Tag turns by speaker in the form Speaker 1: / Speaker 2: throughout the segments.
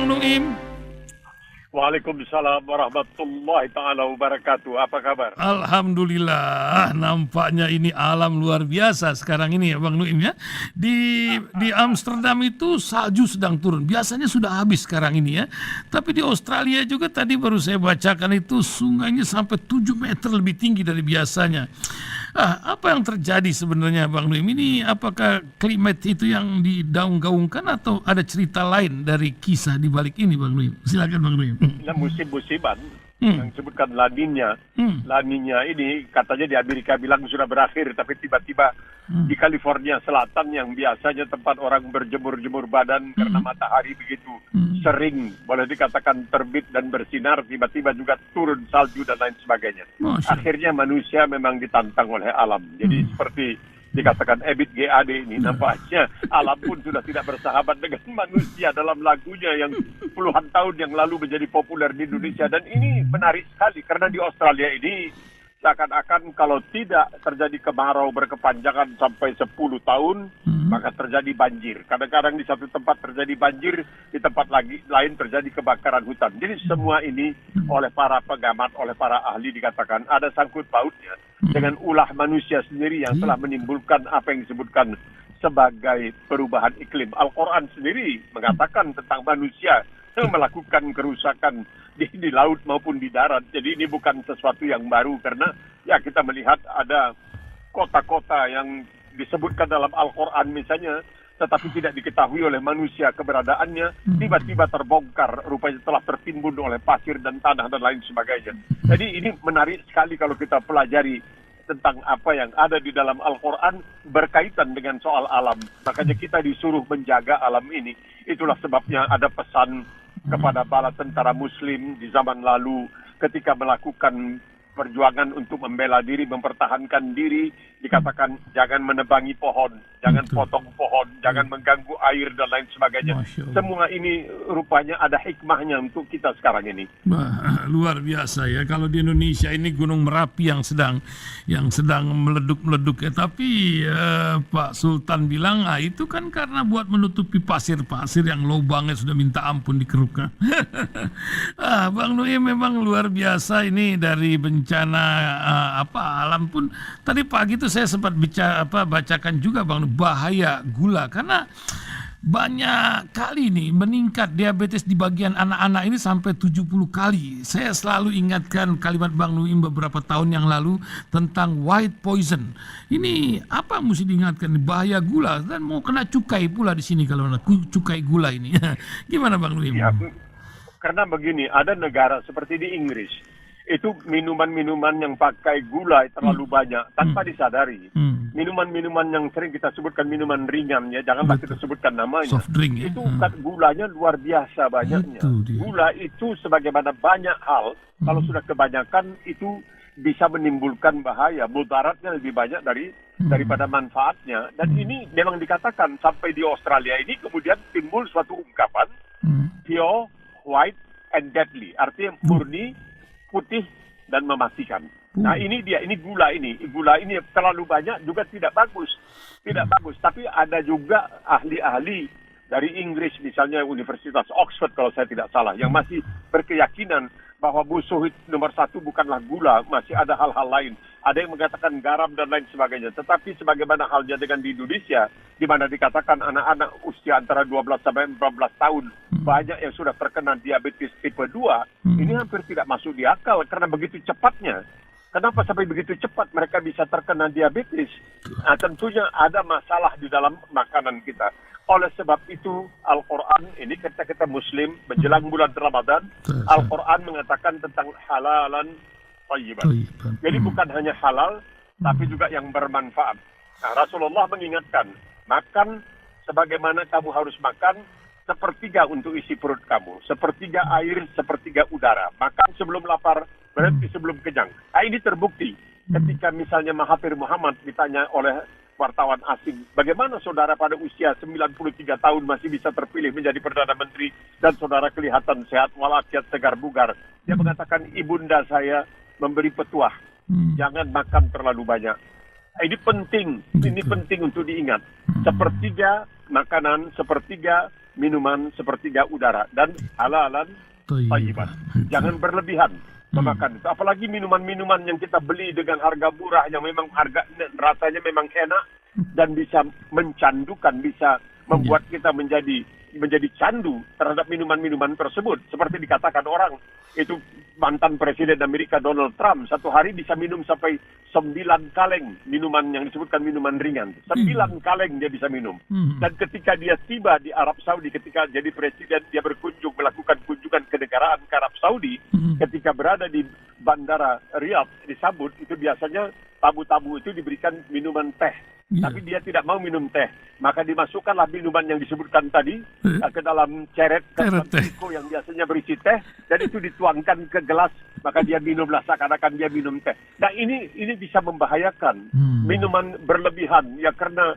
Speaker 1: Bang Nuim?
Speaker 2: Waalaikumsalam warahmatullahi ta'ala wabarakatuh. Apa kabar?
Speaker 1: Alhamdulillah, nampaknya ini alam luar biasa sekarang ini ya Bang Nuim ya. Di Amsterdam itu salju sedang turun. Biasanya sudah habis sekarang ini ya. Tapi di Australia juga tadi baru saya bacakan itu sungainya sampai 7 meter lebih tinggi dari biasanya. Apa yang terjadi sebenarnya Bang Nuim? Ini apakah klimat itu yang digaung-gaungkan atau ada cerita lain dari kisah di balik ini Bang Nuim? Silakan Bang Nuim.
Speaker 2: Nah, musim-musiman yang disebutkan La Niña. La Niña ini katanya di Amerika bilang sudah berakhir, tapi tiba-tiba di California Selatan yang biasanya tempat orang berjemur-jemur badan karena matahari begitu sering, boleh dikatakan terbit dan bersinar, tiba-tiba juga turun salju dan lain sebagainya. Akhirnya manusia memang ditantang oleh alam. Jadi seperti dikatakan Ebit GAD ini, nampaknya alam pun sudah tidak bersahabat dengan manusia dalam lagunya yang puluhan tahun yang lalu menjadi populer di Indonesia. Dan ini menarik sekali karena di Australia ini seakan-akan kalau tidak terjadi kemarau berkepanjangan sampai 10 tahun, maka terjadi banjir. Kadang-kadang di satu tempat terjadi banjir, di tempat lain terjadi kebakaran hutan. Jadi semua ini oleh para pengamat, oleh para ahli dikatakan ada sangkut pautnya dengan ulah manusia sendiri yang telah menimbulkan apa yang disebutkan sebagai perubahan iklim. Al-Quran sendiri mengatakan tentang manusia yang melakukan kerusakan di laut maupun di darat. Jadi ini bukan sesuatu yang baru karena ya kita melihat ada kota-kota yang disebutkan dalam Al-Quran misalnya, tetapi tidak diketahui oleh manusia keberadaannya, tiba-tiba terbongkar, rupanya telah tertimbun oleh pasir dan tanah dan lain sebagainya. Jadi ini menarik sekali kalau kita pelajari tentang apa yang ada di dalam Al-Quran berkaitan dengan soal alam. Makanya kita disuruh menjaga alam ini. Itulah sebabnya ada pesan kepada bala tentara muslim di zaman lalu ketika melakukan perjuangan untuk membela diri, mempertahankan diri, dikatakan jangan menebangi pohon, jangan potong pohon, jangan mengganggu air dan lain sebagainya. Semua ini rupanya ada hikmahnya untuk kita sekarang ini.
Speaker 1: Luar biasa ya, kalau di Indonesia ini Gunung Merapi yang sedang meleduk-meleduk ya. Tapi Pak Sultan bilang itu kan karena buat menutupi pasir-pasir yang lubangnya sudah minta ampun dikeruk. Bang Nuim memang luar biasa ini dari bencana alam pun. Tadi pagi itu saya sempat bacakan juga Bang, bahaya gula karena banyak kali nih meningkat diabetes di bagian anak-anak ini sampai 70 kali. Saya selalu ingatkan kalimat Bang Nuim beberapa tahun yang lalu tentang white poison. Ini apa mesti diingatkan, bahaya gula dan mau kena cukai pula di sini kalau cukai gula ini. Gimana Bang Nuim?
Speaker 2: Ya, karena begini, ada negara seperti di Inggris itu minuman-minuman yang pakai gula terlalu banyak tanpa disadari. Minuman-minuman yang sering kita sebutkan minuman ringan ya, janganlah kita sebutkan namanya.
Speaker 1: Soft drink, ya?
Speaker 2: Itu gulanya luar biasa banyaknya. Gula itu sebagaimana banyak hal, kalau sudah kebanyakan itu bisa menimbulkan bahaya. Mudaratnya lebih banyak daripada manfaatnya. Dan ini memang dikatakan sampai di Australia ini kemudian timbul suatu ungkapan pure, white, and deadly. Artinya murni, putih dan mematikan. Nah ini dia, ini gula ini terlalu banyak juga tidak bagus. Tapi ada juga ahli-ahli dari Inggris misalnya Universitas Oxford kalau saya tidak salah yang masih berkeyakinan bahwa musuh nomor satu bukanlah gula, masih ada hal-hal lain. Ada yang mengatakan garam dan lain sebagainya. Tetapi sebagaimana halnya dengan di Indonesia, di mana dikatakan anak-anak usia antara 12 sampai 14 tahun banyak yang sudah terkena diabetes tipe 2, ini hampir tidak masuk di akal karena begitu cepatnya. Kenapa sampai begitu cepat mereka bisa terkena diabetes? Nah, tentunya ada masalah di dalam makanan kita. Oleh sebab itu, Al-Quran ini ketika kita Muslim menjelang bulan Ramadan, Al-Quran mengatakan tentang halalan thayyiban. Jadi bukan hanya halal, tapi juga yang bermanfaat. Nah, Rasulullah mengingatkan, makan sebagaimana kamu harus makan, sepertiga untuk isi perut kamu, sepertiga air, sepertiga udara. Makan sebelum lapar, berarti sebelum kenyang. Nah, ini terbukti ketika misalnya Mahathir Muhammad ditanya oleh wartawan asing, bagaimana saudara pada usia 93 tahun masih bisa terpilih menjadi Perdana Menteri dan saudara kelihatan sehat walafiat segar bugar. Dia mengatakan, ibunda saya memberi petuah, jangan makan terlalu banyak. Ini penting untuk diingat. Sepertiga makanan, sepertiga minuman sepertiga udara dan halalan thayyiban. Jangan berlebihan memakan itu. Apalagi minuman-minuman yang kita beli dengan harga murah yang memang rasanya memang enak dan bisa mencandukan, bisa membuat kita menjadi candu terhadap minuman-minuman tersebut. Seperti dikatakan orang, itu mantan Presiden Amerika Donald Trump satu hari bisa minum sampai 9 kaleng minuman yang disebutkan minuman ringan. 9 kaleng dia bisa minum. Dan ketika dia tiba di Arab Saudi, ketika jadi presiden, dia melakukan kunjungan kenegaraan ke Arab Saudi. Ketika berada di bandara Riyadh disambut, itu biasanya tamu-tamu itu diberikan minuman teh. Tapi dia tidak mau minum teh. Maka dimasukkanlah minuman yang disebutkan tadi ke dalam ceret teko yang biasanya berisi teh, dan itu dituangkan ke gelas, maka dia minumlah seakan-akan dia minum teh. Nah ini bisa membahayakan. Minuman berlebihan ya karena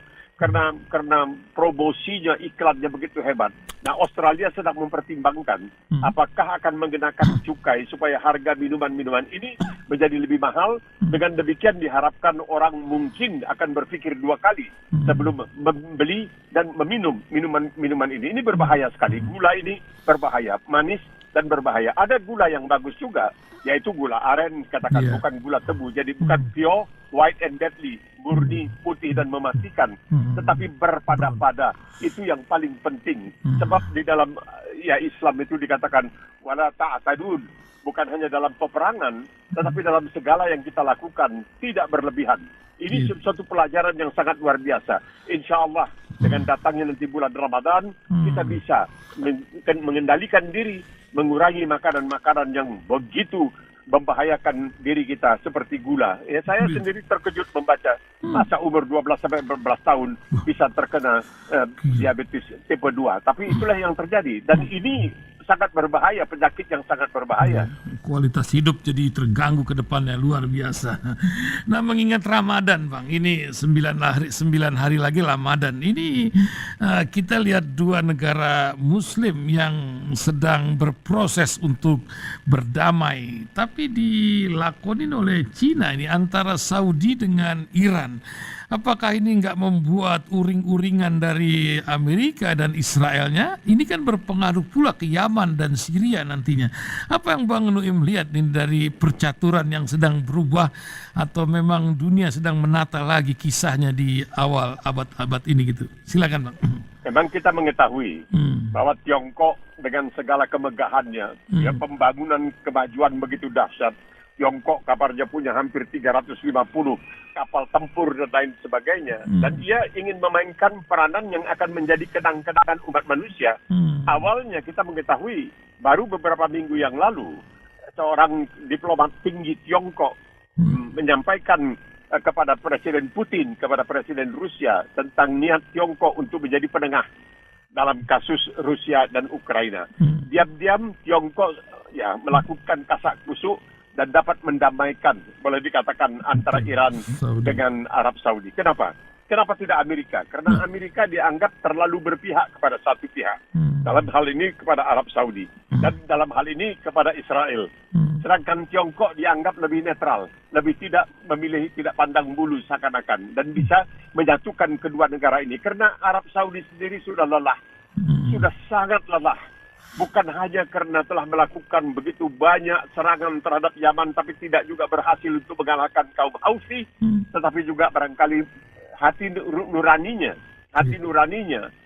Speaker 2: promosinya, iklannya begitu hebat. Nah, Australia sedang mempertimbangkan apakah akan mengenakan cukai supaya harga minuman-minuman ini menjadi lebih mahal. Dengan demikian diharapkan orang mungkin akan berpikir 2 kali sebelum membeli dan meminum minuman ini. Ini berbahaya sekali. Gula ini berbahaya, manis dan berbahaya. Ada gula yang bagus juga, yaitu gula aren, katakan bukan gula tebu. Jadi bukan pure, white and deadly, murni, putih dan mematikan, tetapi berpada-pada. Itu yang paling penting. Sebab di dalam Islam itu dikatakan wala ta'tadun, bukan hanya dalam peperangan, tetapi dalam segala yang kita lakukan, tidak berlebihan. Ini suatu pelajaran yang sangat luar biasa. Insya Allah dengan datangnya nanti bulan Ramadan, kita bisa mengendalikan diri, mengurangi makanan-makanan yang begitu membahayakan diri kita seperti gula. Ya, saya sendiri terkejut membaca masa umur 12 sampai 14 tahun bisa terkena diabetes tipe 2. Tapi itulah yang terjadi dan ini sangat berbahaya, penyakit yang sangat berbahaya.
Speaker 1: Kualitas hidup jadi terganggu ke depannya, luar biasa. Nah, mengingat Ramadan, Bang, ini 9 hari lagi Ramadan. Ini kita lihat 2 negara Muslim yang sedang berproses untuk berdamai, tapi dilakonin oleh Cina ini antara Saudi dengan Iran. Apakah ini nggak membuat uring-uringan dari Amerika dan Israelnya? Ini kan berpengaruh pula ke Yaman dan Syria nantinya. Apa yang Bang Nuim lihat nih dari percaturan yang sedang berubah, atau memang dunia sedang menata lagi kisahnya di awal abad-abad ini gitu? Silakan, Bang.
Speaker 2: Memang kita mengetahui bahwa Tiongkok dengan segala kemegahannya, ya, pembangunan kemajuan begitu dahsyat. Tiongkok kabarnya punya hampir 350 kapal tempur dan lain sebagainya. Dan dia ingin memainkan peranan yang akan menjadi kenang-kenangan umat manusia. Awalnya kita mengetahui, baru beberapa minggu yang lalu, seorang diplomat tinggi Tiongkok menyampaikan kepada Presiden Putin, kepada Presiden Rusia, tentang niat Tiongkok untuk menjadi penengah dalam kasus Rusia dan Ukraina. Diam-diam Tiongkok melakukan kasak kusuk dan dapat mendamaikan, boleh dikatakan, antara Iran dengan Arab Saudi. Kenapa? Kenapa tidak Amerika? Karena Amerika dianggap terlalu berpihak kepada satu pihak. Dalam hal ini kepada Arab Saudi. Dan dalam hal ini kepada Israel. Sedangkan Tiongkok dianggap lebih netral. Lebih tidak memilih, tidak pandang bulu seakan-akan. Dan bisa menyatukan kedua negara ini. Karena Arab Saudi sendiri sudah lelah. Sudah sangat lelah. Bukan hanya karena telah melakukan begitu banyak serangan terhadap Yaman, tapi tidak juga berhasil untuk mengalahkan kaum Houthi, tetapi juga barangkali hati nuraninya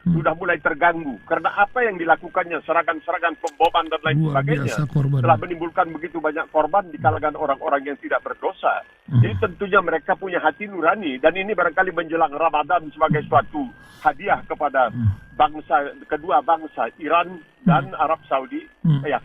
Speaker 2: sudah mulai terganggu. Karena apa yang dilakukannya, serangan-serangan, pemboman dan lain sebagainya, telah menimbulkan begitu banyak korban di kalangan orang-orang yang tidak berdosa. Jadi tentunya mereka punya hati nurani, dan ini barangkali menjelang Ramadan sebagai suatu hadiah kepada kedua bangsa Iran dan Arab Saudi,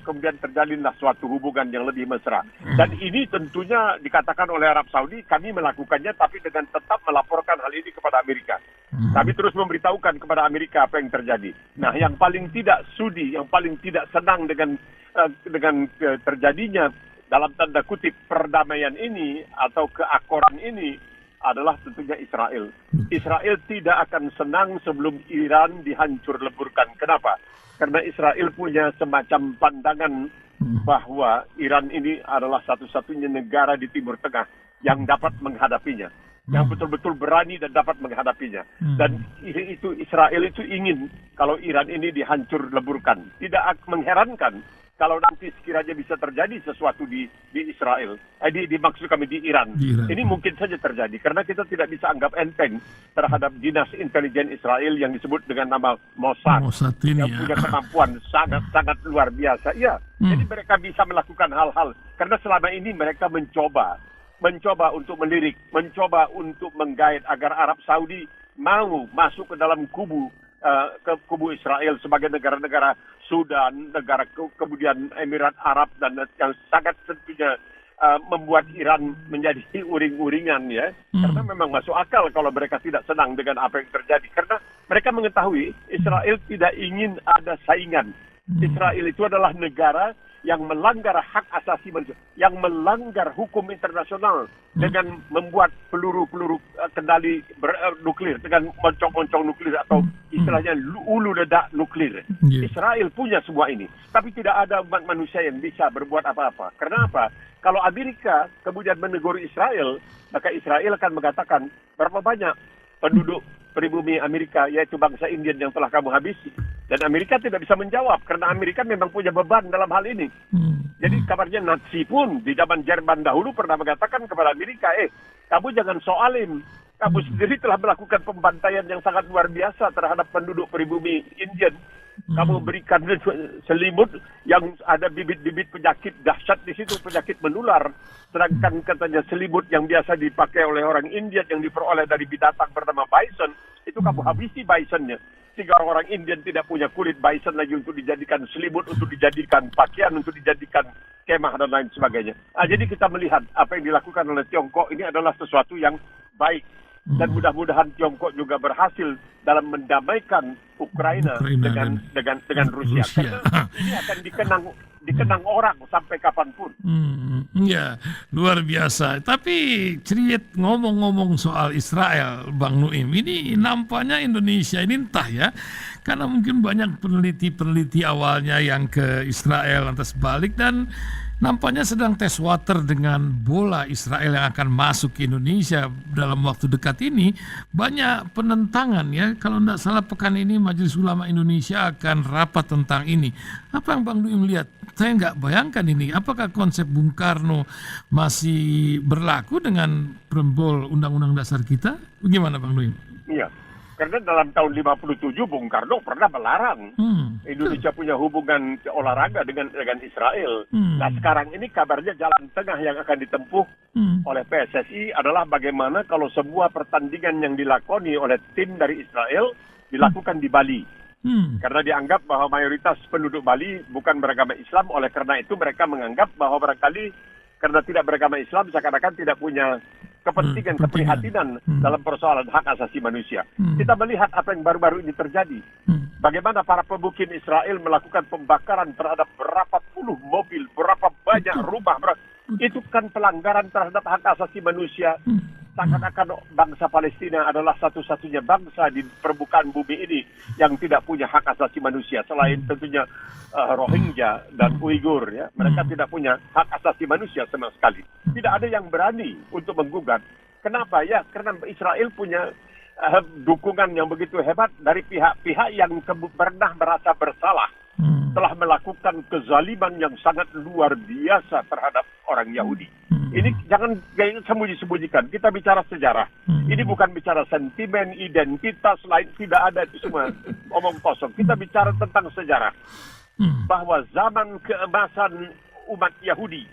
Speaker 2: kemudian terjalinlah suatu hubungan yang lebih mesra. Dan ini tentunya dikatakan oleh Arab Saudi, kami melakukannya tapi dengan tetap melaporkan hal ini kepada Amerika. Kami terus memberitahukan kepada Amerika apa yang terjadi. Nah, yang paling tidak sudi, yang paling tidak senang dengan terjadinya dalam tanda kutip perdamaian ini atau keakoran ini adalah tentunya Israel. Israel tidak akan senang sebelum Iran dihancur leburkan. Kenapa? Karena Israel punya semacam pandangan bahwa Iran ini adalah satu-satunya negara di Timur Tengah yang dapat menghadapinya. yang betul-betul berani dan dapat menghadapinya. Dan itu Israel itu ingin kalau Iran ini dihancur leburkan. Tidak mengherankan kalau nanti sekiranya bisa terjadi sesuatu di Israel, maksud kami di Iran. Ini mungkin saja terjadi karena kita tidak bisa anggap enteng terhadap dinas intelijen Israel yang disebut dengan nama Mossad yang punya kemampuan sangat luar biasa. Ya, jadi mereka bisa melakukan hal-hal karena selama ini mereka mencoba untuk melirik, mencoba untuk menggait agar Arab Saudi mau masuk ke dalam kubu Israel sebagai negara-negara Sudan, kemudian Emirat Arab dan yang sangat tentunya membuat Iran menjadi uring-uringan ya. Karena memang masuk akal kalau mereka tidak senang dengan apa yang terjadi karena mereka mengetahui Israel tidak ingin ada saingan. Israel itu adalah negara yang melanggar hak asasi manusia, yang melanggar hukum internasional dengan membuat peluru-peluru kendali nuklir, dengan moncong-moncong nuklir atau istilahnya ulu ledak nuklir. Israel punya semua ini, tapi tidak ada umat manusia yang bisa berbuat apa-apa. Karena apa? Kalau Amerika kemudian menegur Israel, maka Israel akan mengatakan berapa banyak penduduk pribumi Amerika, yaitu bangsa Indian yang telah kamu habisi. Dan Amerika tidak bisa menjawab, karena Amerika memang punya beban dalam hal ini. Jadi kabarnya Nazi pun di zaman Jerman dahulu pernah mengatakan kepada Amerika, kamu jangan soalin. Kamu sendiri telah melakukan pembantaian yang sangat luar biasa terhadap penduduk pribumi Indian. Kamu berikan selimut yang ada bibit-bibit penyakit dahsyat di situ, penyakit menular. Sedangkan katanya selimut yang biasa dipakai oleh orang Indian yang diperoleh dari binatang bernama bison, itu kamu habisi bisonnya. Sehingga orang Indian tidak punya kulit bison lagi untuk dijadikan selimut, untuk dijadikan pakaian, untuk dijadikan kemah dan lain sebagainya. Jadi kita melihat apa yang dilakukan oleh Tiongkok ini adalah sesuatu yang baik. Dan mudah-mudahan Tiongkok juga berhasil dalam mendamaikan Ukraina dengan Rusia. Karena ini akan dikenang orang sampai kapanpun.
Speaker 1: Ya, luar biasa. Tapi cerit ngomong-ngomong soal Israel, Bang Nuim, ini nampaknya Indonesia ini entah ya, karena mungkin banyak peneliti awalnya yang ke Israel lantas balik dan nampaknya sedang tes water dengan bola Israel yang akan masuk ke Indonesia dalam waktu dekat ini. Banyak penentangan ya. Kalau tidak salah pekan ini Majelis Ulama Indonesia akan rapat tentang ini. Apa yang Bang Nuim lihat? Saya nggak bayangkan ini. Apakah konsep Bung Karno masih berlaku dengan perembol Undang-Undang Dasar kita? Bagaimana Bang Nuim?
Speaker 2: Iya. Karena dalam tahun 57 Bung Karno pernah melarang Indonesia punya hubungan olahraga dengan Israel. Nah sekarang ini kabarnya jalan tengah yang akan ditempuh oleh PSSI adalah bagaimana kalau semua pertandingan yang dilakoni oleh tim dari Israel dilakukan di Bali. Karena dianggap bahwa mayoritas penduduk Bali bukan beragama Islam, oleh karena itu mereka menganggap bahwa barangkali karena tidak beragama Islam seakan-akan tidak punya kepentingan, keprihatinan dalam persoalan hak asasi manusia. Kita melihat apa yang baru-baru ini terjadi. Bagaimana para pemukim Israel melakukan pembakaran terhadap berapa puluh mobil, berapa banyak rumah. Itu kan pelanggaran terhadap hak asasi manusia. Seakan-akan bangsa Palestina adalah satu-satunya bangsa di permukaan bumi ini yang tidak punya hak asasi manusia. Selain tentunya Rohingya dan Uighur, ya, mereka tidak punya hak asasi manusia sama sekali. Tidak ada yang berani untuk menggugat. Kenapa? Ya, karena Israel punya dukungan yang begitu hebat dari pihak-pihak yang pernah merasa bersalah, telah melakukan kezaliman yang sangat luar biasa terhadap orang Yahudi. Ini jangan sembunyi-sembunyikan. Kita bicara sejarah. Ini bukan bicara sentimen, identitas, lain. Tidak ada itu semua omong kosong. Kita bicara tentang sejarah. Bahwa zaman keemasan umat Yahudi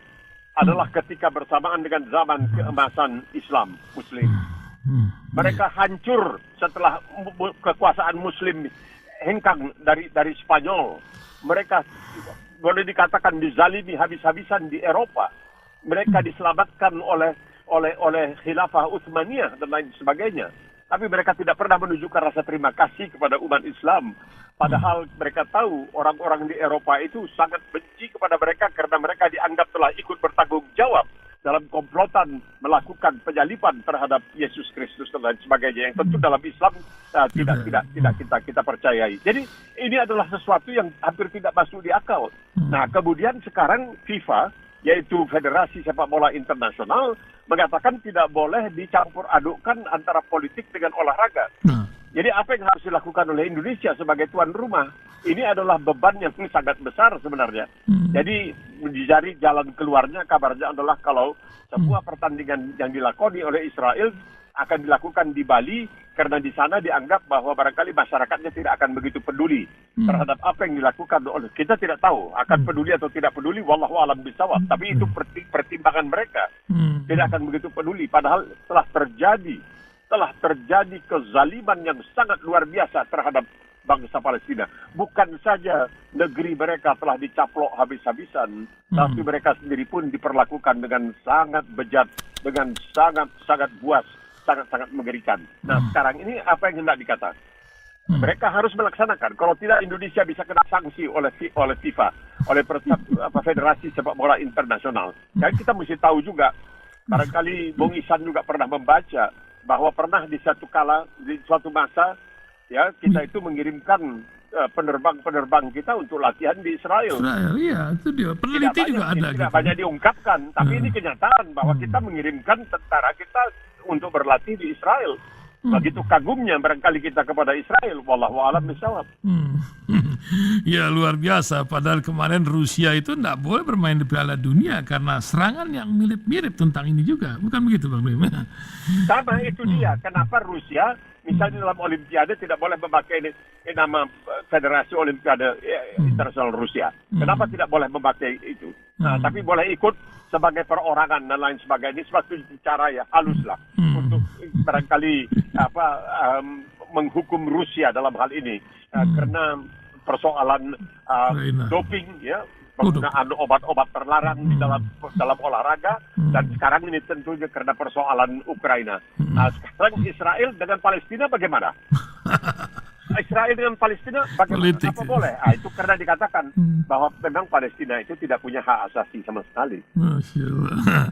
Speaker 2: adalah ketika bersamaan dengan zaman keemasan Islam, Muslim. Mereka hancur setelah kekuasaan Muslim hengkang dari Spanyol. Mereka boleh dikatakan dizalimi habis-habisan di Eropa. Mereka diselamatkan oleh Khilafah Utsmaniyah dan lain sebagainya. Tapi mereka tidak pernah menunjukkan rasa terima kasih kepada umat Islam. Padahal mereka tahu orang-orang di Eropa itu sangat benci kepada mereka karena mereka dianggap telah ikut bertanggung jawab dalam komplotan melakukan penyaliban terhadap Yesus Kristus dan lain sebagainya. Yang tentu dalam Islam tidak kita percayai. Jadi ini adalah sesuatu yang hampir tidak masuk di akal. Nah kemudian sekarang FIFA yaitu Federasi Sepak Bola Internasional, mengatakan tidak boleh dicampur adukkan antara politik dengan olahraga. Jadi apa yang harus dilakukan oleh Indonesia sebagai tuan rumah? Ini adalah beban yang sangat besar sebenarnya. Jadi dicari jalan keluarnya, kabarnya adalah kalau sebuah pertandingan yang dilakoni oleh Israel akan dilakukan di Bali, karena di sana dianggap bahwa barangkali masyarakatnya tidak akan begitu peduli terhadap apa yang dilakukan oleh kita. Tidak tahu akan peduli atau tidak peduli, wallahu alam bisawab. Tapi itu pertimbangan mereka, tidak akan begitu peduli. Padahal telah terjadi kezaliman yang sangat luar biasa terhadap bangsa Palestina. Bukan saja negeri mereka telah dicaplok habis-habisan, tapi mereka sendiri pun diperlakukan dengan sangat bejat, dengan sangat buas, sangat mengerikan. Nah, sekarang ini apa yang hendak dikata? Mereka harus melaksanakan. Kalau tidak, Indonesia bisa kena sanksi oleh FIFA, oleh Federasi Sepak Bola Internasional. Dan kita mesti tahu juga, barangkali Bung Isan juga pernah membaca bahwa pernah di suatu masa, ya, kita itu mengirimkan penerbang-penerbang kita untuk latihan di Israel.
Speaker 1: Iya, itu dia. Peneliti juga ada.
Speaker 2: Tidak banyak diungkapkan, tapi ini kenyataan bahwa kita mengirimkan tentara kita untuk berlatih di Israel. Begitu kagumnya barangkali kita kepada Israel, wallahu a'lam bishawab.
Speaker 1: Ya, luar biasa. Padahal kemarin Rusia itu tidak boleh bermain di Piala Dunia karena serangan yang mirip-mirip tentang ini juga. Bukan begitu, Bang Bim?
Speaker 2: Sama, itu dia. Kenapa Rusia misalnya dalam Olimpiade tidak boleh memakai nama Federasi Olimpiade Internasional Rusia? Kenapa tidak boleh memakai itu? Nah, tapi boleh ikut sebagai perorangan dan lain sebagainya. Ini suatu cara ya halus lah untuk barangkali menghukum Rusia dalam hal ini karena persoalan doping, ya, penggunaan obat-obat terlarang di dalam olahraga, dan sekarang ini tentunya karena persoalan Ukraina. Sekarang Israel dengan Palestina bagaimana? Israel dengan Palestina bagaimana? Apa boleh? Itu karena dikatakan bahwa memang Palestina itu tidak punya hak asasi sama sekali.
Speaker 1: Masya Allah.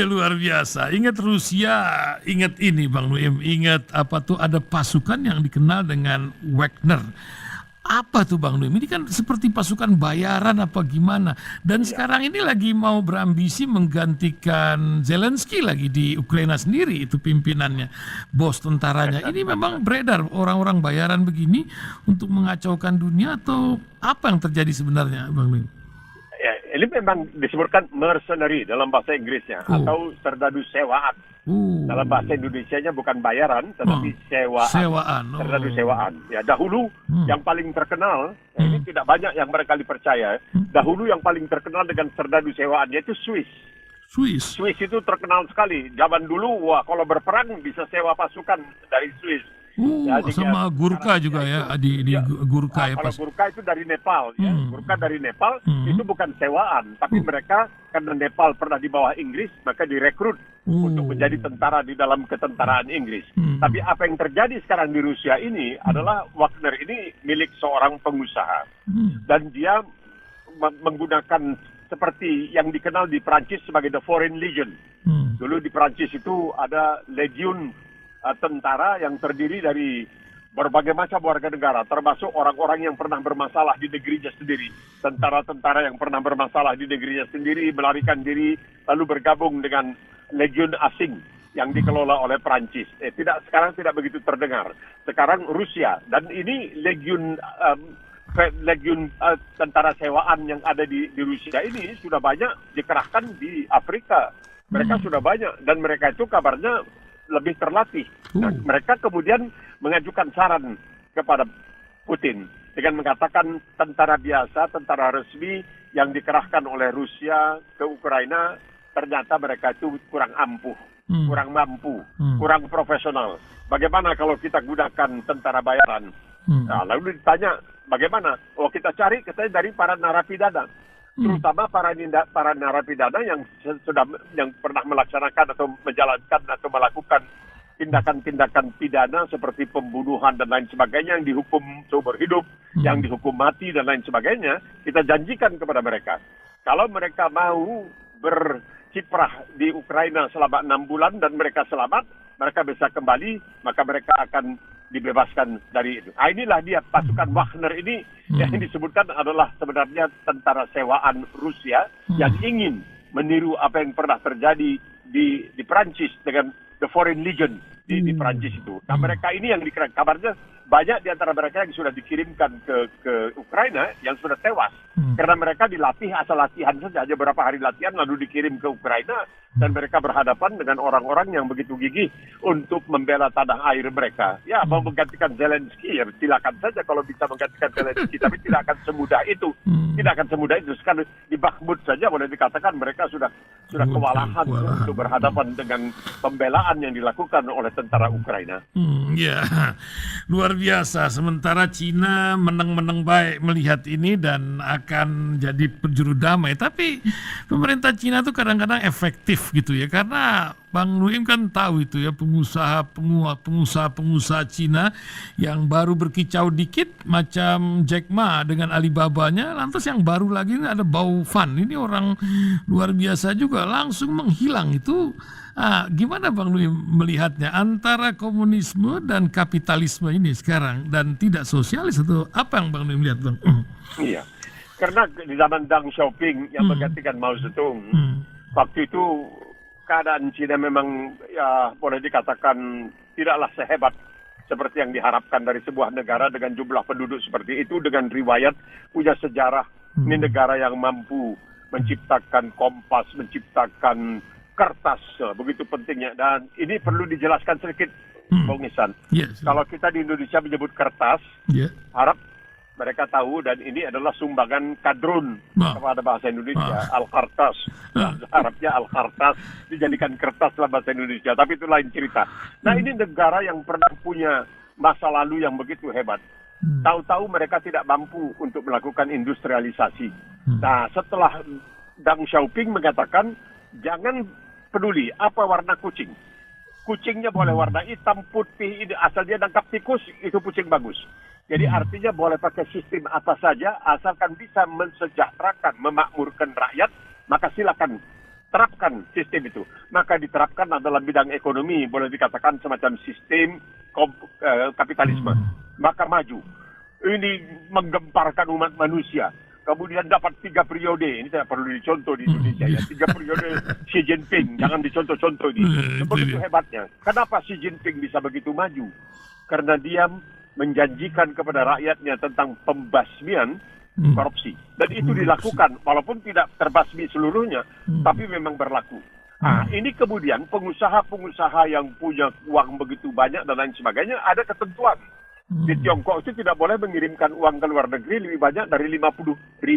Speaker 1: Luar biasa. Ingat Rusia, ingat ini Bang Nuim, ingat apa tuh, ada pasukan yang dikenal dengan Wagner. Apa tuh Bang Nuim? Ini kan seperti pasukan bayaran apa gimana? Dan sekarang ini lagi mau berambisi menggantikan Zelensky lagi di Ukraina sendiri, itu pimpinannya, bos tentaranya. Ini memang beredar orang-orang bayaran begini untuk mengacaukan dunia, atau apa yang terjadi sebenarnya Bang Nuim?
Speaker 2: Ya, ini memang disebutkan mercenary dalam bahasa Inggrisnya, atau serdadu sewaan. Dalam bahasa Indonesianya bukan bayaran, tetapi sewaan. Serdadu sewaan. Ya, dahulu yang paling terkenal, ini tidak banyak yang barangkali percaya. Dahulu yang paling terkenal dengan serdadu sewaan yaitu Swiss. Swiss itu terkenal sekali. Zaman dulu, wah, kalau berperang bisa sewa pasukan dari Swiss.
Speaker 1: Ya, sama Gurkha juga ya, di Gurkha ya.
Speaker 2: Kalau Gurkha itu dari Nepal, ya. Gurkha dari Nepal itu bukan sewaan, tapi mereka karena Nepal pernah di bawah Inggris, maka direkrut untuk menjadi tentara di dalam ketentaraan Inggris. Tapi apa yang terjadi sekarang di Rusia ini adalah Wagner ini milik seorang pengusaha, dan dia menggunakan seperti yang dikenal di Prancis sebagai the Foreign Legion. Dulu di Prancis itu ada legiun tentara yang terdiri dari berbagai macam warga negara, termasuk orang-orang yang pernah bermasalah di negerinya sendiri. Tentara-tentara yang pernah bermasalah di negerinya sendiri melarikan diri lalu bergabung dengan legiun asing yang dikelola oleh Prancis. Sekarang tidak begitu terdengar. Sekarang Rusia, dan ini legiun tentara sewaan yang ada di Rusia ini sudah banyak dikerahkan di Afrika. Mereka sudah banyak, dan mereka itu kabarnya lebih terlatih. Nah, mereka kemudian mengajukan saran kepada Putin dengan mengatakan tentara biasa, tentara resmi yang dikerahkan oleh Rusia ke Ukraina, ternyata mereka itu kurang ampuh, kurang mampu, kurang profesional. Bagaimana kalau kita gunakan tentara bayaran? Nah, lalu ditanya bagaimana? Oh, kita cari katanya dari para narapidana. Terutama para narapidana yang pernah melaksanakan atau menjalankan atau melakukan tindakan-tindakan pidana seperti pembunuhan dan lain sebagainya, yang dihukum seumur hidup, yang dihukum mati dan lain sebagainya. Kita janjikan kepada mereka, kalau mereka mau berkiprah di Ukraina selama 6 bulan dan mereka selamat, mereka bisa kembali, maka mereka akan dibebaskan dari itu. Inilah dia pasukan Wagner ini yang disebutkan adalah sebenarnya tentara sewaan Rusia yang ingin meniru apa yang pernah terjadi di Perancis dengan The Foreign Legion di Perancis itu. Nah, mereka ini yang kabarnya banyak di antara mereka yang sudah dikirimkan ke Ukraina yang sudah tewas. Karena mereka dilatih asal latihan saja, beberapa hari latihan lalu dikirim ke Ukraina dan mereka berhadapan dengan orang-orang yang begitu gigih untuk membela tanah air mereka. Ya, mau menggantikan Zelensky, ya silakan saja kalau bisa menggantikan Zelensky, tapi tidak akan semudah itu. Tidak akan semudah itu. Sekarang di Bakhmut saja boleh dikatakan mereka sudah kewalahan untuk berhadapan dengan pembelaan yang dilakukan oleh tentara Ukraina.
Speaker 1: Ya, luar biasa. Sementara Cina menang-menang baik melihat ini dan akan jadi penjuru damai. Tapi pemerintah Cina tuh kadang-kadang efektif gitu ya, karena Bang Nuim kan tahu itu ya, pengusaha Cina yang baru berkicau dikit macam Jack Ma dengan Alibabanya, lantas yang baru lagi ini ada Bao Fan. Ini orang luar biasa juga, langsung menghilang itu. Gimana Bang Nuim melihatnya antara komunisme dan kapitalisme ini sekarang, dan tidak sosialis, atau apa yang Bang Nuim lihat, Bang?
Speaker 2: Iya, karena di zaman Deng Xiaoping yang menggantikan Mao Zedong, waktu itu keadaan Cina memang ya boleh dikatakan tidaklah sehebat seperti yang diharapkan dari sebuah negara dengan jumlah penduduk seperti itu, dengan riwayat, punya sejarah. Ini negara yang mampu menciptakan kompas, menciptakan kertas, begitu pentingnya. Dan ini perlu dijelaskan sedikit, Bung Isan. Kalau kita di Indonesia menyebut kertas, harap mereka tahu, dan ini adalah sumbangan kadrun kepada bahasa Indonesia, Al-Kartas. Arabnya Al-Kartas, dijadikan kertas dalam bahasa Indonesia, tapi itu lain cerita. Nah, ini negara yang pernah punya masa lalu yang begitu hebat. Tahu-tahu mereka tidak mampu untuk melakukan industrialisasi. Nah, setelah Deng Xiaoping mengatakan, jangan peduli apa warna kucing. Kucingnya boleh warna hitam, putih, asal dia nangkap tikus, itu kucing bagus. Jadi artinya boleh pakai sistem apa saja, asalkan bisa mensejahterakan, memakmurkan rakyat, maka silakan terapkan sistem itu. Maka diterapkan adalah bidang ekonomi, boleh dikatakan semacam sistem kapitalisme. Maka maju. Ini menggemparkan umat manusia. Kemudian dapat 3 periode, ini tidak perlu dicontoh di Indonesia ya, 3 periode Xi Jinping, jangan dicontoh-contoh ini. Begitu hebatnya. Kenapa Xi Jinping bisa begitu maju? Karena dia menjanjikan kepada rakyatnya tentang pembasmian korupsi. Dan itu dilakukan, walaupun tidak terbasmi seluruhnya, tapi memang berlaku. Nah, ini kemudian pengusaha-pengusaha yang punya uang begitu banyak dan lain sebagainya, ada ketentuan. Di Tiongkok itu tidak boleh mengirimkan uang ke luar negeri lebih banyak dari $50.000.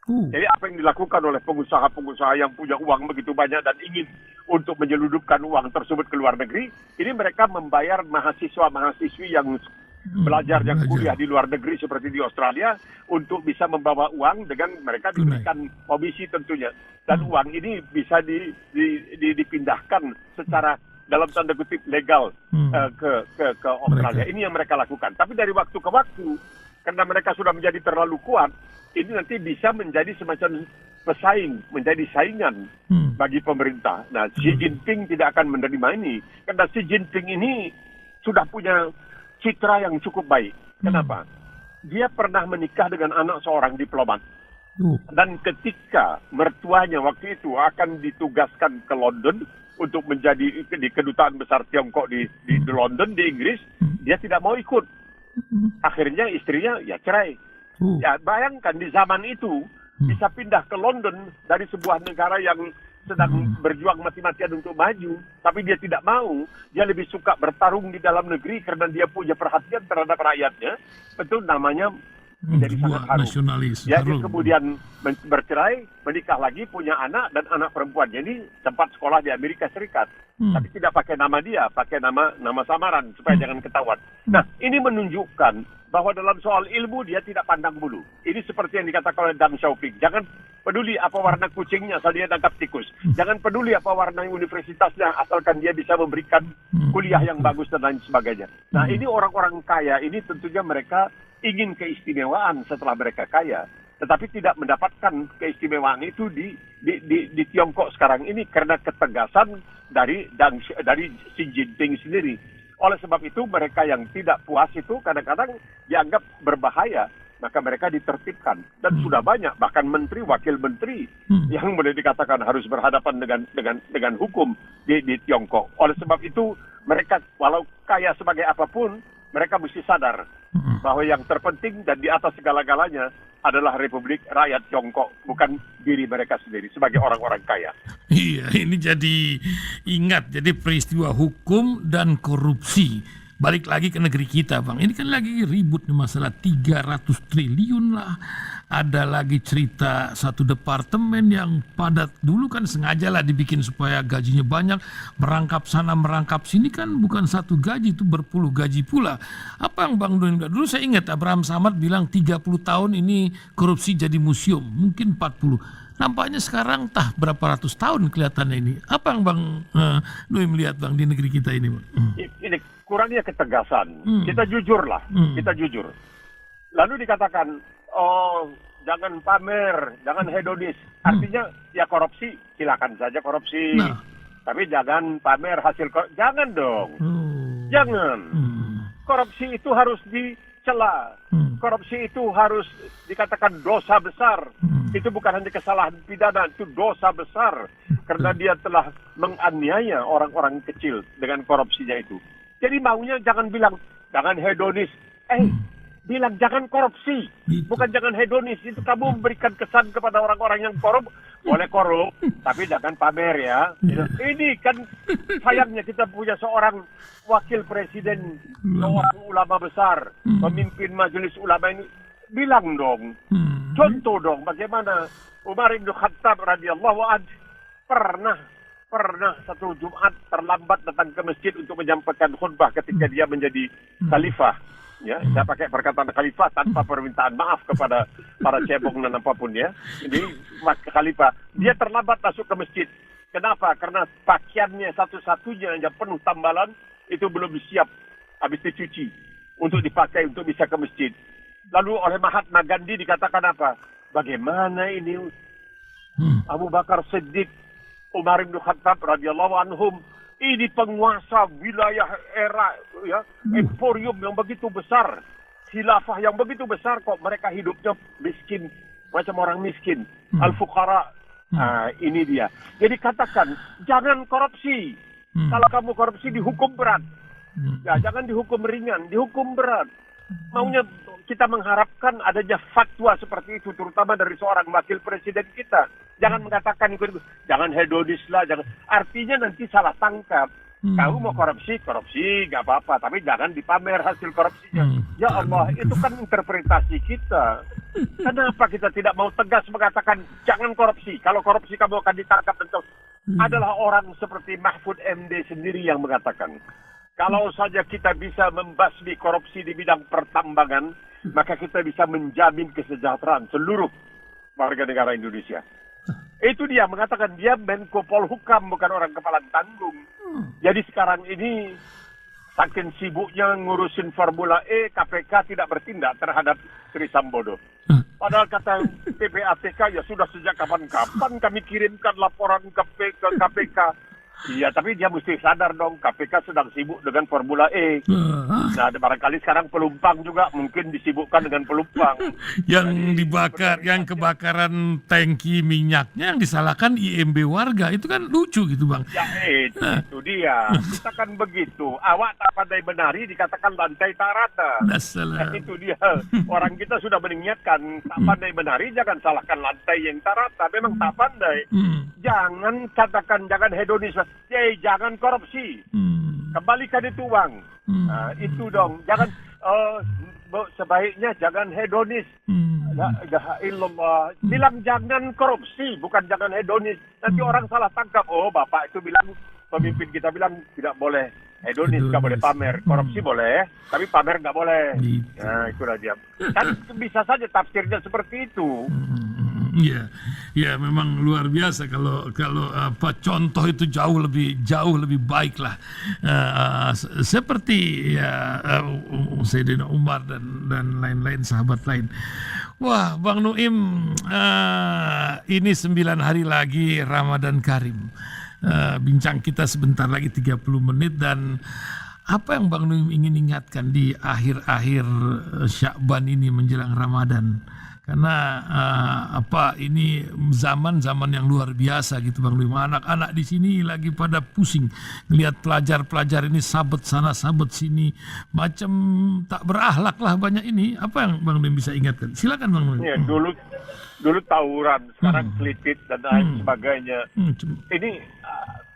Speaker 2: Jadi apa yang dilakukan oleh pengusaha-pengusaha yang punya uang begitu banyak dan ingin untuk menyeludupkan uang tersebut ke luar negeri, ini mereka membayar mahasiswa-mahasiswi yang belajar, yang kuliah di luar negeri seperti di Australia, untuk bisa membawa uang dengan mereka diberikan komisi tentunya. Dan uang ini bisa dipindahkan secara dalam tanda kutip legal ke Australia. Ini yang mereka lakukan. Tapi dari waktu ke waktu, karena mereka sudah menjadi terlalu kuat, ini nanti bisa menjadi semacam pesaing, menjadi saingan bagi pemerintah. Nah, Xi Jinping tidak akan menerima ini. Karena Xi Jinping ini sudah punya citra yang cukup baik. Kenapa? Dia pernah menikah dengan anak seorang diplomat. Dan ketika mertuanya waktu itu akan ditugaskan ke London untuk menjadi di kedutaan besar Tiongkok di London, di Inggris, dia tidak mau ikut. Akhirnya istrinya ya cerai. Ya, bayangkan di zaman itu bisa pindah ke London dari sebuah negara yang sedang berjuang mati-matian untuk maju, tapi dia tidak mau. Dia lebih suka bertarung di dalam negeri karena dia punya perhatian terhadap rakyatnya. Betul, namanya menjadi sangat harum.
Speaker 1: Nasionalis.
Speaker 2: Ya, dia kemudian bercerai, menikah lagi, punya anak dan anak perempuan. Jadi tempat sekolah di Amerika Serikat, tapi tidak pakai nama dia, pakai nama samaran supaya jangan ketahuan. Nah, ini menunjukkan bahwa dalam soal ilmu dia tidak pandang bulu. Ini seperti yang dikatakan oleh Deng Xiaoping. Jangan peduli apa warna kucingnya asal dia tangkap tikus. Jangan peduli apa warna universitasnya asalkan dia bisa memberikan kuliah yang bagus dan lain sebagainya. Nah, ini orang-orang kaya ini tentunya mereka ingin keistimewaan setelah mereka kaya, tetapi tidak mendapatkan keistimewaan itu di Tiongkok sekarang ini karena ketegasan dari Xi Jinping sendiri. Oleh sebab itu mereka yang tidak puas itu kadang-kadang dianggap berbahaya maka mereka ditertibkan. Dan sudah banyak, bahkan menteri, wakil menteri yang boleh dikatakan harus berhadapan dengan hukum di Tiongkok. Oleh sebab itu, mereka walau kaya sebagai apapun, mereka mesti sadar bahwa yang terpenting dan di atas segala-galanya adalah Republik Rakyat Tiongkok, bukan diri mereka sendiri sebagai orang-orang kaya.
Speaker 1: Iya, ini jadi ingat, jadi peristiwa hukum dan korupsi. Balik lagi ke negeri kita, Bang. Ini kan lagi ribut nih masalah 300 triliun lah. Ada lagi cerita satu departemen yang padat. Dulu kan sengaja lah dibikin supaya gajinya banyak. Merangkap sana, merangkap sini kan bukan satu gaji, itu berpuluh gaji pula. Apa yang Bang Nuim? Dulu saya ingat Abraham Samad bilang 30 tahun ini korupsi jadi museum. Mungkin 40. Nampaknya sekarang berapa ratus tahun kelihatannya ini. Apa yang Bang Nuim lihat, Bang, di negeri kita ini, Bang?
Speaker 2: Ini kurangnya ketegasan. Kita jujur lah, kita jujur. Lalu dikatakan, oh jangan pamer, jangan hedonis. Artinya ya korupsi, silakan saja korupsi.
Speaker 1: Nah.
Speaker 2: Tapi jangan pamer hasil korupsi. Jangan dong. Jangan. Korupsi itu harus dicela. Korupsi itu harus dikatakan dosa besar. Itu bukan hanya kesalahan pidana, itu dosa besar. Karena dia telah menganiaya orang-orang kecil dengan korupsinya itu. Jadi maunya jangan bilang, jangan hedonis. Bilang jangan korupsi. Bukan jangan hedonis. Itu kamu memberikan kesan kepada orang-orang yang korup. Boleh korup, tapi jangan pamer ya. Ini kan sayangnya kita punya seorang wakil presiden, seorang ulama besar, pemimpin majelis ulama ini. Bilang dong, contoh dong bagaimana Umar bin Khattab radhiyallahu anhu pernah satu Jumat terlambat datang ke masjid untuk menyampaikan khutbah ketika dia menjadi khalifah. Ya, saya pakai perkataan khalifah tanpa permintaan maaf kepada para cebong dan apapun ya. Ini khalifah. Dia terlambat masuk ke masjid. Kenapa? Karena pakaiannya satu-satunya yang penuh tambalan itu belum siap habis dicuci untuk dipakai untuk bisa ke masjid. Lalu oleh Mahatma Gandhi dikatakan apa? Bagaimana ini Abu Bakar Siddiq, Umar bin Khattab radhiyallahu anhum, ini penguasa wilayah era ya, emporium yang begitu besar, khilafah yang begitu besar, kok mereka hidupnya miskin, macam orang miskin, al-fuqara. Ini dia. Jadi katakan, jangan korupsi. Kalau kamu korupsi dihukum berat. Ya, jangan dihukum ringan, dihukum berat. Maunya kita mengharapkan adanya fatwa seperti itu, terutama dari seorang wakil presiden kita. Jangan mengatakan ikut, jangan hedonis lah, jangan. Artinya nanti salah tangkap. Kamu mau korupsi, nggak apa-apa, tapi jangan dipamer hasil korupsinya. Ya Allah, itu kan interpretasi kita. Kenapa kita tidak mau tegas mengatakan jangan korupsi? Kalau korupsi kamu akan ditangkap tentu. Adalah orang seperti Mahfud MD sendiri yang mengatakan. Kalau saja kita bisa membasmi korupsi di bidang pertambangan, maka kita bisa menjamin kesejahteraan seluruh warga negara Indonesia. Itu dia mengatakan dia Menko Polhukam, bukan orang kepala tanggung. Jadi sekarang ini saking sibuknya ngurusin Formula E, KPK tidak bertindak terhadap Sri Sambodo. Padahal kata PPATK ya sudah sejak kapan-kapan kami kirimkan laporan ke KPK. Iya, tapi dia mesti sadar dong, KPK sedang sibuk dengan Formula E. Nah, barangkali sekarang pelumpang juga mungkin disibukkan dengan pelumpang.
Speaker 1: Yang dibakar, yang kebakaran tangki minyaknya yang disalahkan IMB warga, itu kan lucu gitu, Bang.
Speaker 2: Ya, itu dia. Kita kan begitu. Awak tak pandai menari, dikatakan lantai tak rata. Nah, itu dia. Orang kita sudah mengingatkan, tak pandai menari, jangan salahkan lantai yang tak rata. Memang tak pandai. Jangan katakan, jangan hedonis. Jangan korupsi. Kembalikan itu uang. Itu dong. Jangan sebaiknya jangan hedonis. La ilaha illallah. Bilang jangan korupsi, bukan jangan hedonis. Nanti orang salah tangkap. Oh, Bapak itu bilang, pemimpin kita bilang tidak boleh hedonis, nggak boleh pamer. Korupsi boleh, tapi pamer nggak boleh. Nah, itulah dia. Kan bisa saja tafsirnya seperti itu.
Speaker 1: Ya, memang luar biasa kalau apa contoh itu jauh lebih baik lah. Seperti ya Sayyidina Umar dan lain-lain sahabat lain. Wah, Bang Nuim, ini 9 hari lagi Ramadan Karim. Bincang kita sebentar lagi 30 menit dan Apa yang Bang Nuim ingin ingatkan di akhir-akhir Syakban ini menjelang Ramadan? Karena ini zaman yang luar biasa gitu Bang Nuim. Anak-anak di sini lagi pada pusing melihat pelajar-pelajar ini sabet sana sabet sini, macam tak berakhlak lah banyak ini. Apa yang Bang Nuim bisa ingatkan? Silakan Bang Nuim.
Speaker 2: Ya, dulu tawuran, sekarang kelitip dan lain sebagainya. Ini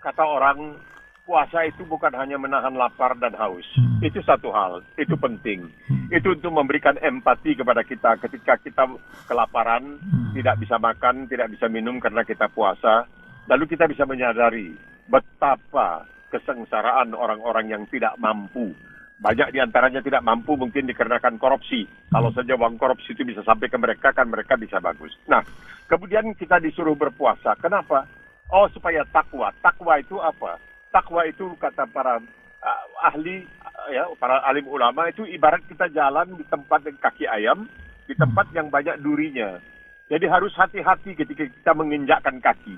Speaker 2: kata orang, puasa itu bukan hanya menahan lapar dan haus. Itu satu hal, itu penting. Itu untuk memberikan empati kepada kita ketika kita kelaparan, tidak bisa makan, tidak bisa minum karena kita puasa. Lalu kita bisa menyadari betapa kesengsaraan orang-orang yang tidak mampu. Banyak di antaranya tidak mampu mungkin dikarenakan korupsi. Kalau saja uang korupsi itu bisa sampai ke mereka, kan mereka bisa bagus. Nah, kemudian kita disuruh berpuasa. Kenapa? Oh, supaya takwa. Takwa itu apa? Takwa itu kata para ahli, para alim ulama, itu ibarat kita jalan di tempat kaki ayam, di tempat yang banyak durinya. Jadi harus hati-hati ketika kita menginjakkan kaki.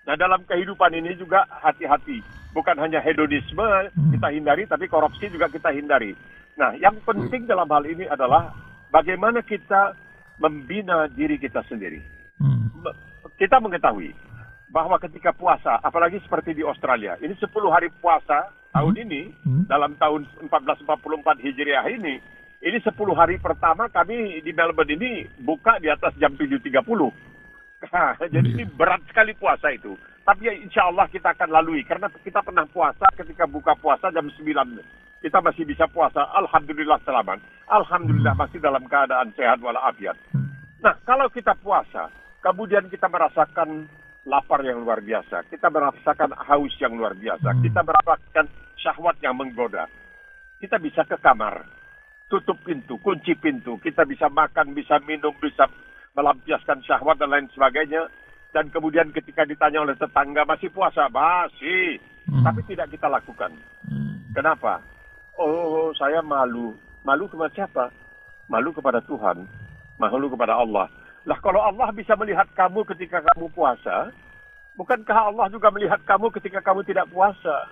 Speaker 2: Nah, dalam kehidupan ini juga hati-hati. Bukan hanya hedonisme kita hindari, tapi korupsi juga kita hindari. Nah, yang penting dalam hal ini adalah bagaimana kita membina diri kita sendiri. Kita mengetahui bahwa ketika puasa, apalagi seperti di Australia, ini 10 hari puasa tahun ini, dalam tahun 1444 Hijriah ini 10 hari pertama kami di Melbourne ini buka di atas jam 7.30. Jadi ini berat sekali puasa itu. Tapi ya insya Allah kita akan lalui. Karena kita pernah puasa ketika buka puasa jam 9. Kita masih bisa puasa. Alhamdulillah selamat. Alhamdulillah masih dalam keadaan sehat walafiat. Nah, kalau kita puasa, kemudian kita merasakan lapar yang luar biasa. Kita merasakan haus yang luar biasa. Kita merasakan syahwat yang menggoda. Kita bisa ke kamar, tutup pintu, kunci pintu. Kita bisa makan, bisa minum, bisa melampiaskan syahwat dan lain sebagainya. Dan kemudian ketika ditanya oleh tetangga, masih puasa? Masih. Tapi tidak kita lakukan. Kenapa? Oh, saya malu. Malu kepada siapa? Malu kepada Tuhan. Malu kepada Allah. Lah, kalau Allah bisa melihat kamu ketika kamu puasa, bukankah Allah juga melihat kamu ketika kamu tidak puasa?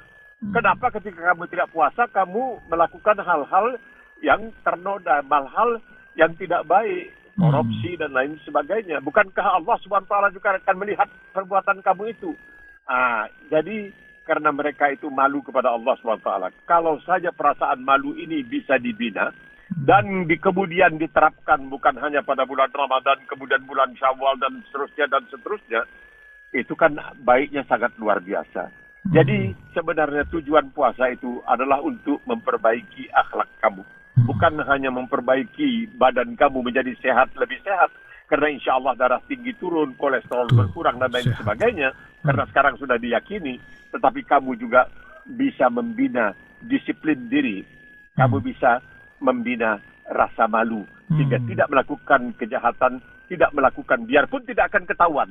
Speaker 2: Kenapa ketika kamu tidak puasa, kamu melakukan hal-hal yang ternoda, hal-hal yang tidak baik, korupsi dan lain sebagainya? Bukankah Allah SWT juga akan melihat perbuatan kamu itu? Jadi karena mereka itu malu kepada Allah SWT. Kalau saja perasaan malu ini bisa dibina, dan kemudian diterapkan bukan hanya pada bulan Ramadan, kemudian bulan Syawal dan seterusnya, itu kan baiknya sangat luar biasa. Jadi sebenarnya tujuan puasa itu adalah untuk memperbaiki akhlak kamu. Bukan hanya memperbaiki badan kamu menjadi sehat, lebih sehat. Karena insya Allah darah tinggi turun, kolesterol berkurang dan lain sebagainya. Karena sekarang sudah diyakini. Tetapi kamu juga bisa membina disiplin diri. Kamu bisa membina rasa malu sehingga tidak melakukan kejahatan, tidak melakukan, biarpun tidak akan ketahuan,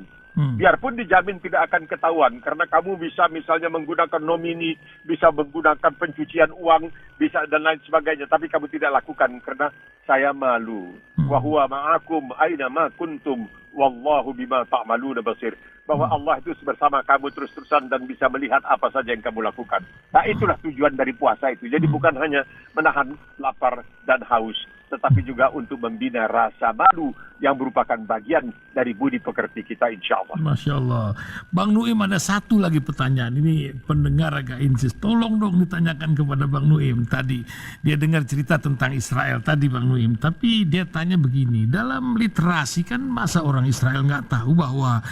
Speaker 2: biarpun dijamin tidak akan ketahuan, karena kamu bisa misalnya menggunakan nomini, bisa menggunakan pencucian uang, bisa dan lain sebagainya, tapi kamu tidak lakukan karena saya malu. Wa huwa ma'akum aina ma kuntum wallahu bima ta'maluna basir. Bahwa Allah itu bersama kamu terus-terusan dan bisa melihat apa saja yang kamu lakukan. Nah, itulah tujuan dari puasa itu. Jadi bukan hanya menahan lapar dan haus, tetapi juga untuk membina rasa malu yang merupakan bagian dari budi pekerti kita, insya Allah.
Speaker 1: Masya Allah. Bang Nuim, ada satu lagi pertanyaan. Ini pendengar agak insist. Tolong dong ditanyakan kepada Bang Nuim. Tadi dia dengar cerita tentang Israel tadi Bang Nuim. Tapi dia tanya begini. Dalam literasi kan masa orang Israel nggak tahu bahwa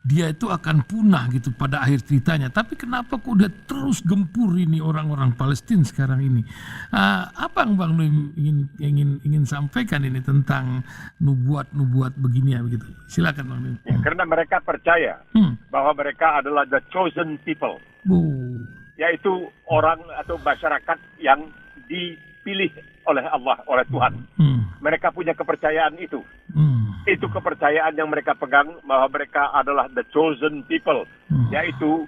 Speaker 1: dia itu akan punah gitu pada akhir ceritanya. Tapi kenapa kok dia terus gempur ini orang-orang Palestina sekarang ini? Apa yang Bang Nuim ingin sampaikan ini tentang nubuat begini ya begitu? Silakan Bang Nuim.
Speaker 2: Ya, karena mereka percaya bahwa mereka adalah the chosen people, yaitu orang atau masyarakat yang dipilih oleh Allah, oleh Tuhan. Mereka punya kepercayaan itu. Itu kepercayaan yang mereka pegang bahwa mereka adalah the chosen people, yaitu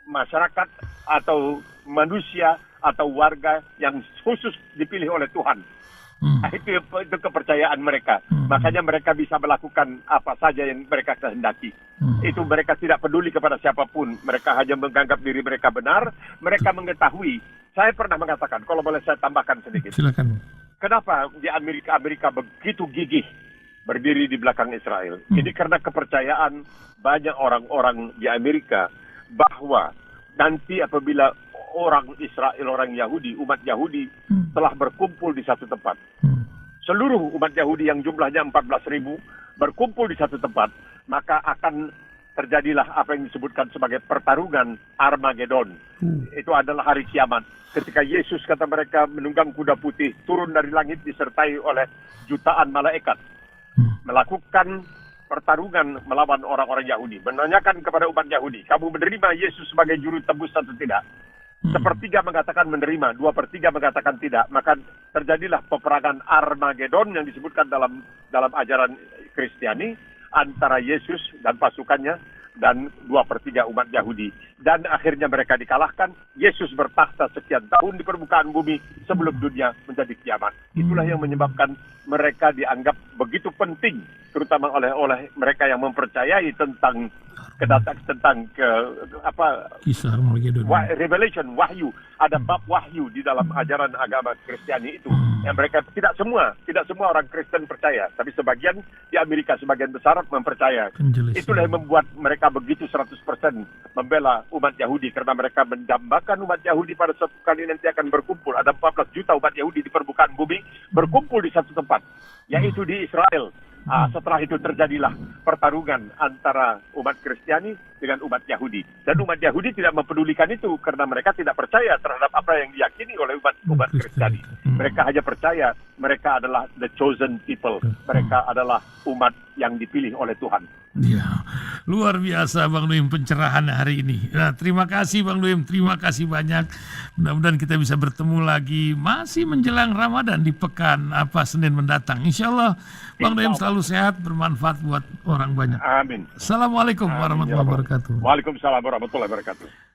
Speaker 2: masyarakat atau manusia atau warga yang khusus dipilih oleh Tuhan. Itu kepercayaan mereka. Makanya mereka bisa melakukan apa saja yang mereka kehendaki. Itu mereka tidak peduli kepada siapapun. Mereka hanya menganggap diri mereka benar. Mereka mengetahui. Saya pernah mengatakan, kalau boleh saya tambahkan sedikit.
Speaker 1: Silakan.
Speaker 2: Kenapa di Amerika begitu gigih berdiri di belakang Israel? Ini karena kepercayaan banyak orang-orang di Amerika bahwa nanti apabila orang Israel, orang Yahudi, umat Yahudi telah berkumpul di satu tempat. Seluruh umat Yahudi yang jumlahnya 14.000 berkumpul di satu tempat, maka akan terjadilah apa yang disebutkan sebagai pertarungan Armageddon. Itu adalah hari kiamat. Ketika Yesus, kata mereka, menunggang kuda putih, turun dari langit disertai oleh jutaan malaikat. Melakukan pertarungan melawan orang-orang Yahudi. Menanyakan kepada umat Yahudi, kamu menerima Yesus sebagai juru tebus atau tidak? Sepertiga mengatakan menerima, 2/3 mengatakan tidak. Maka terjadilah peperangan Armageddon yang disebutkan dalam ajaran Kristiani antara Yesus dan pasukannya dan 2/3 umat Yahudi. Dan akhirnya mereka dikalahkan. Yesus bertakhta sekian tahun di permukaan bumi sebelum dunia menjadi kiamat. Itulah yang menyebabkan mereka dianggap begitu penting, terutama oleh mereka yang mempercayai tentang
Speaker 1: kisah Armageddon.
Speaker 2: Revelation, wahyu. Ada bab wahyu di dalam ajaran agama Kristiani itu. Yang mereka tidak semua orang Kristen percaya, tapi sebagian di Amerika, sebagian besar mempercaya. Itulah yang membuat mereka begitu 100% membela umat Yahudi, karena mereka mendambakan umat Yahudi pada suatu kali nanti akan berkumpul. Ada 14 juta umat Yahudi di permukaan bumi berkumpul di satu tempat, yaitu di Israel. Setelah itu terjadilah pertarungan antara umat Kristiani dengan umat Yahudi. Dan umat Yahudi tidak mempedulikan itu karena mereka tidak percaya terhadap apa yang diyakini oleh umat Kristiani. Mereka hanya percaya mereka adalah the chosen people. Mereka adalah umat yang dipilih oleh Tuhan.
Speaker 1: Ya, luar biasa Bang Nuim pencerahan hari ini. Nah, terima kasih Bang Nuim, terima kasih banyak. Mudah-mudahan kita bisa bertemu lagi masih menjelang Ramadan di pekan Senin mendatang. Insya Allah Bang Nuim selalu sehat, bermanfaat buat orang banyak.
Speaker 2: Amin.
Speaker 1: Assalamualaikum warahmatullahi wabarakatuh.
Speaker 2: Waalaikumsalam warahmatullahi wabarakatuh.